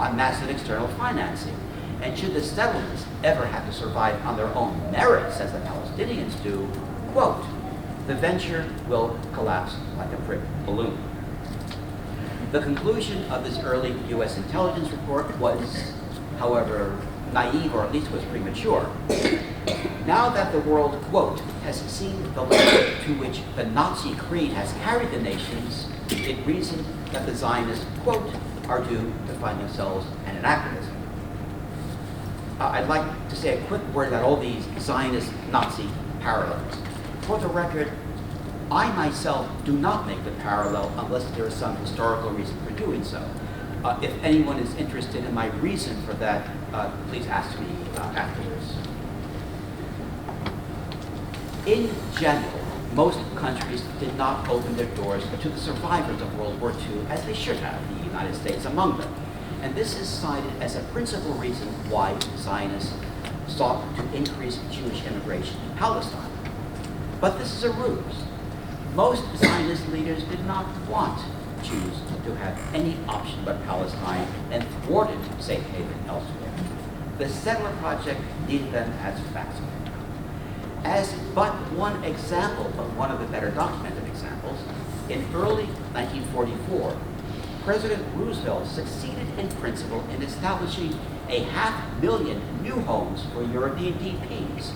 on massive external financing. And should the settlements ever have to survive on their own merits, as the Palestinians do, quote, the venture will collapse like a pricked balloon. The conclusion of this early U.S. intelligence report was, however, naive, or at least was premature. Now that the world, quote, has seen the level to which the Nazi creed has carried the nations, it reasoned that the Zionists, quote, are doomed to find themselves an anachronism. I'd like to say a quick word about all these Zionist-Nazi parallels. For the record, I myself do not make the parallel unless there is some historical reason for doing so. If anyone is interested in my reason for that, please ask me afterwards. In general, most countries did not open their doors to the survivors of World War II as they should have, the United States among them. And this is cited as a principal reason why Zionists sought to increase Jewish immigration to Palestine. But this is a ruse. Most Zionist leaders did not want Jews to have any option but Palestine and thwarted safe haven elsewhere. The settler project needed them as facts. As but one example of one of the better documented examples, in early 1944, President Roosevelt succeeded in principle in establishing 500,000 new homes for European DPs,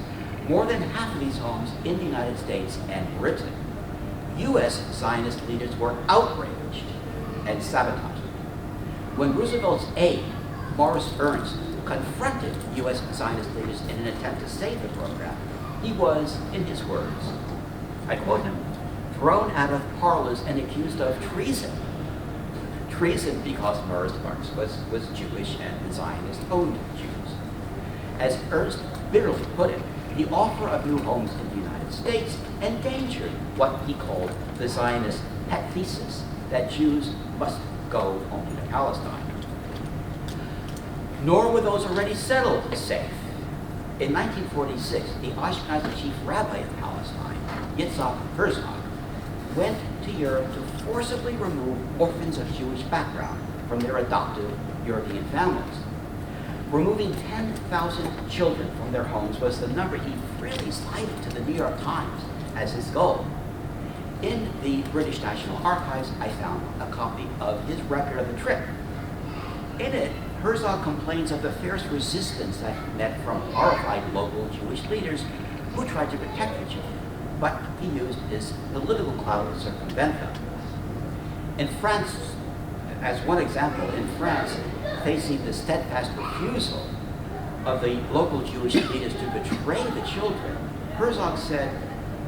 more than half of these homes in the United States and Britain. U.S. Zionist leaders were outraged and sabotaged. When Roosevelt's aide, Morris Ernst, confronted U.S. Zionist leaders in an attempt to save the program, he was, in his words, I quote him, thrown out of parlors and accused of treason. Treason because Morris Ernst was Jewish and the Zionists owned Jews. As Ernst bitterly put it, the offer of new homes in the United States endangered what he called the Zionist pet thesis, that Jews must go only to Palestine. Nor were those already settled safe. In 1946, the Ashkenazi chief rabbi of Palestine, Yitzhak Herzog, went to Europe to forcibly remove orphans of Jewish background from their adoptive European families. Removing 10,000 children from their homes was the number he freely cited to the New York Times as his goal. In the British National Archives, I found a copy of his record of the trip. In it, Herzog complains of the fierce resistance that he met from horrified local Jewish leaders who tried to protect the children, but he used his political clout to circumvent them. In France, as one example, in France, facing the steadfast refusal of the local Jewish leaders to betray the children, Herzog said,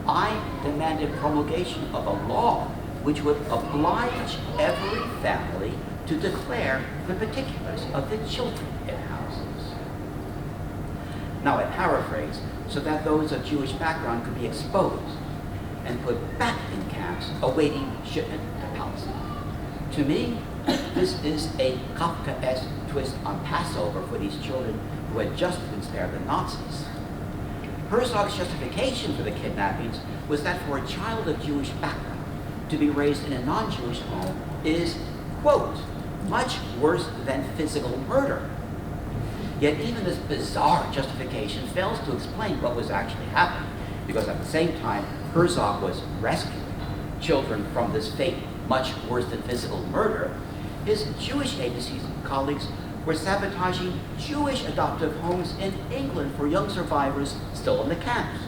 I demanded promulgation of a law which would oblige every family to declare the particulars of the children in houses. Now I paraphrase, so that those of Jewish background could be exposed and put back in camps awaiting shipment to Palestine. To me, this is a Kafkaesque twist on Passover for these children who had just been spared the Nazis. Herzog's justification for the kidnappings was that for a child of Jewish background to be raised in a non-Jewish home is, quote, much worse than physical murder. Yet even this bizarre justification fails to explain what was actually happening, because at the same time, Herzog was rescuing children from this fate much worse than physical murder. His Jewish agency's colleagues were sabotaging Jewish adoptive homes in England for young survivors still in the camps.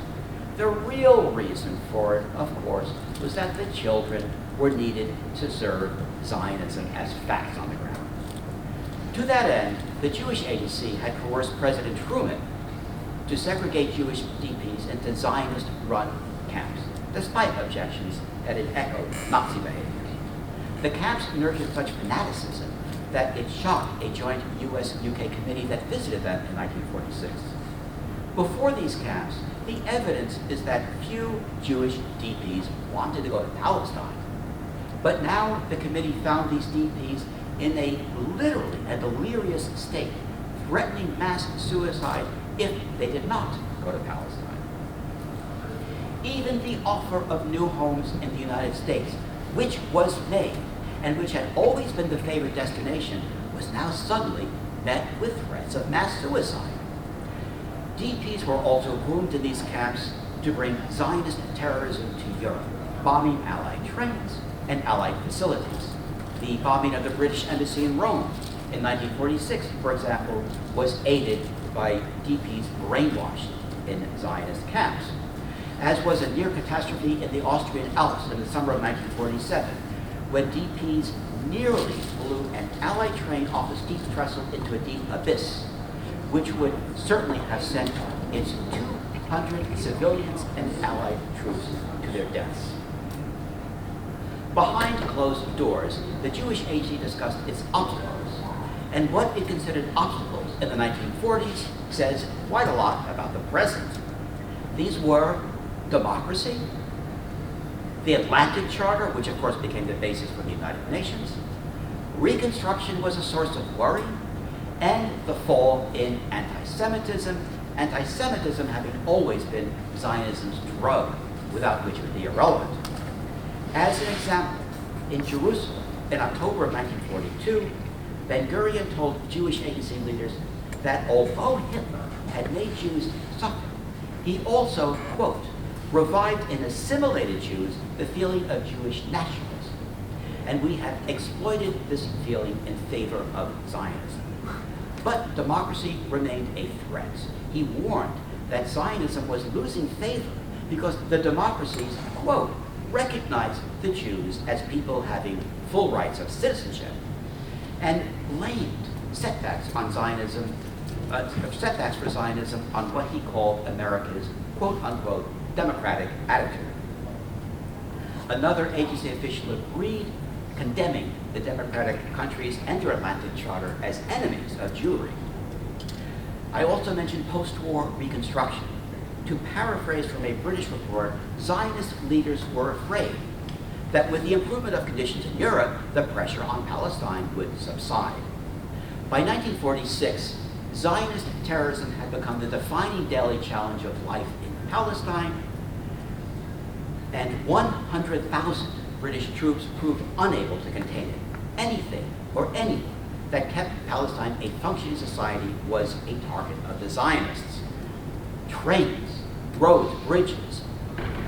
The real reason for it, of course, was that the children were needed to serve Zionism as facts on the ground. To that end, the Jewish agency had coerced President Truman to segregate Jewish DPs into Zionist-run camps, despite objections that it echoed Nazi behavior. The camps nurtured such fanaticism that it shocked a joint US-UK committee that visited them in 1946. Before these camps, the evidence is that few Jewish DPs wanted to go to Palestine. But now the committee found these DPs in a literally a delirious state, threatening mass suicide if they did not go to Palestine. Even the offer of new homes in the United States, which was made, and which had always been the favored destination, was now suddenly met with threats of mass suicide. DPs were also groomed in these camps to bring Zionist terrorism to Europe, bombing Allied trains and Allied facilities. The bombing of the British Embassy in Rome in 1946, for example, was aided by DPs brainwashed in Zionist camps, as was a near catastrophe in the Austrian Alps in the summer of 1947, when DPs nearly blew an Allied train off a steep trestle into a deep abyss, which would certainly have sent its 200 civilians and Allied troops to their deaths. Behind closed doors, the Jewish Agency discussed its obstacles, and what it considered obstacles in the 1940s says quite a lot about the present. These were democracy, the Atlantic Charter, which of course became the basis for the United Nations, Reconstruction was a source of worry, and the fall in anti-Semitism, anti-Semitism having always been Zionism's drug, without which it would be irrelevant. As an example, in Jerusalem, in October of 1942, Ben-Gurion told Jewish agency leaders that although Hitler had made Jews suffer, he also, quote, revived in assimilated Jews the feeling of Jewish nationalism. And we have exploited this feeling in favor of Zionism. But democracy remained a threat. He warned that Zionism was losing favor because the democracies, quote, recognized the Jews as people having full rights of citizenship and blamed setbacks on Zionism, setbacks for Zionism on what he called America's quote unquote democratic attitude. Another agency official agreed, condemning the democratic countries and their Atlantic Charter as enemies of Jewry. I also mentioned post-war Reconstruction. To paraphrase from a British report, Zionist leaders were afraid that with the improvement of conditions in Europe, the pressure on Palestine would subside. By 1946, Zionist terrorism had become the defining daily challenge of life in Palestine, and 100,000 British troops proved unable to contain it. Anything or anyone that kept Palestine a functioning society was a target of the Zionists. Trains, roads, bridges,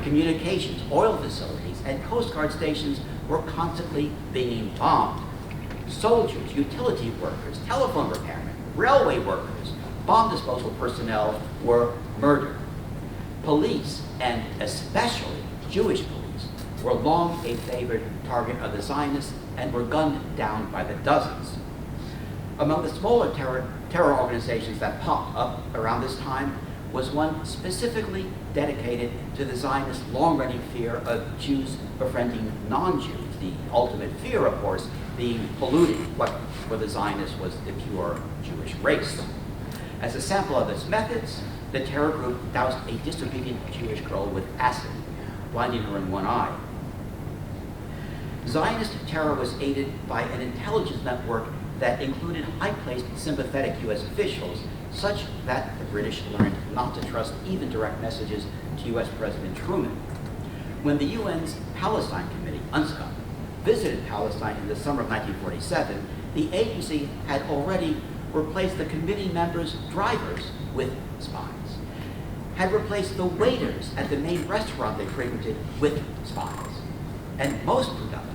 communications, oil facilities, and Coast Guard stations were constantly being bombed. Soldiers, utility workers, telephone repairmen, railway workers, bomb disposal personnel were murdered. Police, and especially Jewish police, were long a favored target of the Zionists and were gunned down by the dozens. Among the smaller terror organizations that popped up around this time was one specifically dedicated to the Zionist long-running fear of Jews befriending non-Jews, the ultimate fear, of course, being polluting what for the Zionists was the pure Jewish race. As a sample of its methods, the terror group doused a disobedient Jewish girl with acid, blinding her in one eye. Zionist terror was aided by an intelligence network that included high-placed sympathetic U.S. officials, such that the British learned not to trust even direct messages to U.S. President Truman. When the UN's Palestine Committee, UNSCOP, visited Palestine in the summer of 1947, the agency had already replaced the committee members' drivers with spies, had replaced the waiters at the main restaurant they frequented with spies, and most productively,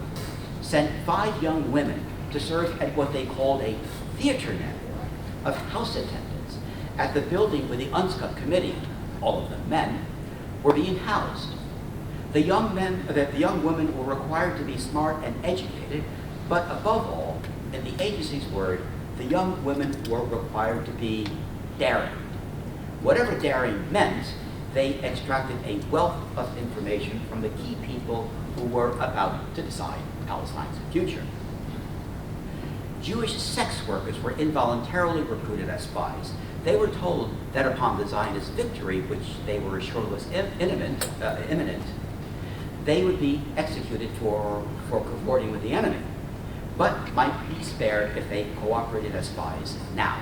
sent 5 young women to serve at what they called a theater network of house attendants at the building where the UNSCOP committee, all of them men, were being housed. The young women were required to be smart and educated, but above all, in the agency's word, the young women were required to be daring. Whatever daring meant, they extracted a wealth of information from the key people who were about to decide Palestine's future. Jewish sex workers were involuntarily recruited as spies. They were told that upon the Zionist victory, which they were assured was imminent, they would be executed for cavorting with the enemy, but might be spared if they cooperated as spies now.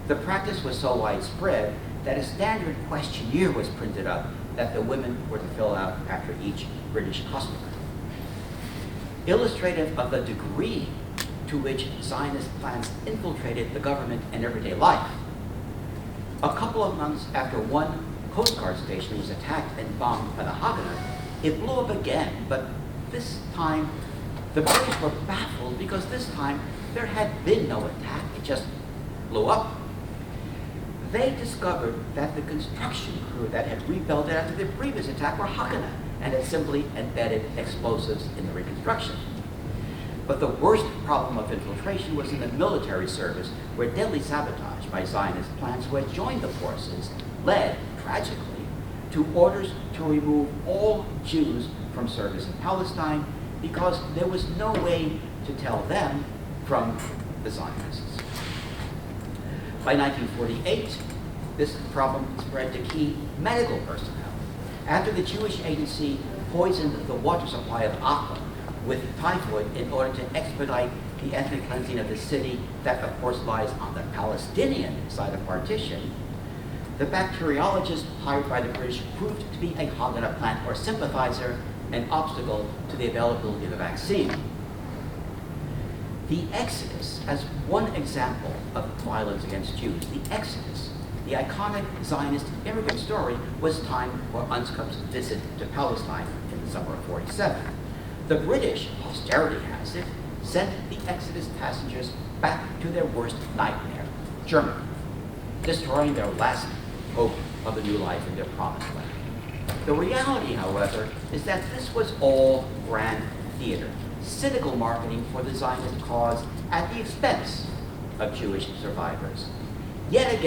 The practice was so widespread that a standard questionnaire was printed up that the women were to fill out after each British customer. Illustrative of the degree to to which Zionist plans infiltrated the government and everyday life. A couple of months after one Coast Guard station was attacked and bombed by the Haganah, it blew up again, but this time the British were baffled because this time there had been no attack, it just blew up. They discovered that the construction crew that had rebuilt it after the previous attack were Haganah and had simply embedded explosives in the reconstruction. But the worst problem of infiltration was in the military service, where deadly sabotage by Zionist plants who had joined the forces led, tragically, to orders to remove all Jews from service in Palestine because there was no way to tell them from the Zionists. By 1948, this problem spread to key medical personnel. After the Jewish agency poisoned the water supply of Nakba with typhoid in order to expedite the ethnic cleansing of the city that, of course, lies on the Palestinian side of partition, the bacteriologist hired by the British proved to be a Haganah plant or sympathizer, an obstacle to the availability of the vaccine. The Exodus, as one example of violence against Jews, the Exodus, the iconic Zionist immigrant story, was timed for UNSCOP's visit to Palestine in the summer of '47. The British, posterity has it, sent the Exodus passengers back to their worst nightmare, Germany, destroying their last hope of a new life in their promised land. The reality, however, is that this was all grand theater, cynical marketing for the Zionist cause at the expense of Jewish survivors. Yet again,